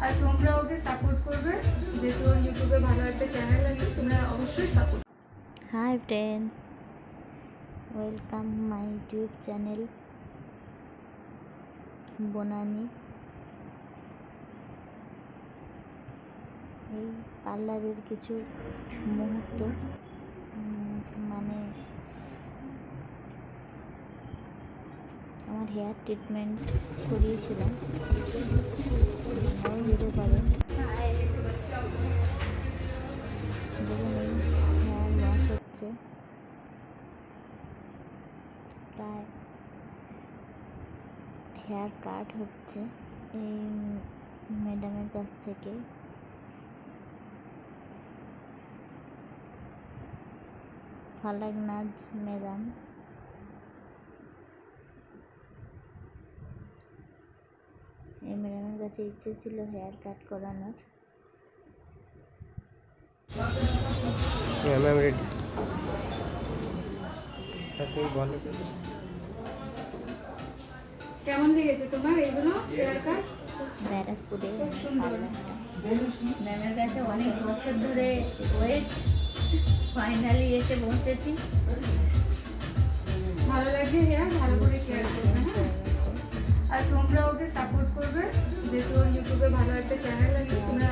আর তোমরা ওকে সাপোর্ট করবে, যেহেতু ওর ইউটিউবে ভালো একটা চ্যানেল আছে, তোমরা অবশ্যই support. Hi friends, welcome my YouTube channel Banani. এই পার্লারের কিছু মুহূর্ত, মানে আমার হেয়ার ট্রিটমেন্ট করিয়েছিলাম, নাও যেতে পারে। দেখুন এই হেয়ার লস হচ্ছে, প্রায় হেয়ার কাট হচ্ছে এই ম্যাডামের কাছ থেকে। ফালাকনাজ ম্যাডাম, এই ম্যাডামের কাছে ইচ্ছে ছিল হেয়ার কাট করানোর। Ma'am ready. তুমি বলো কেমন লেগেছে তোমার এইগুলো হেয়ার কাট? ব্যারাকপুরে খুব সুন্দর। ম্যামের কাছে অনেক বছর ধরে ওয়েট, ফাইনালি এসে পৌঁছেছি। ভালো লাগছে হেয়ার, ভালো করে কেয়ার করবে। চেঞ্জ হয়ে গেছে। আর তোমরা ওকে সাপোর্ট করবে, যেহেতু ওর ইউটিউবে ভালো একটা চ্যানেল আছে, তোমরা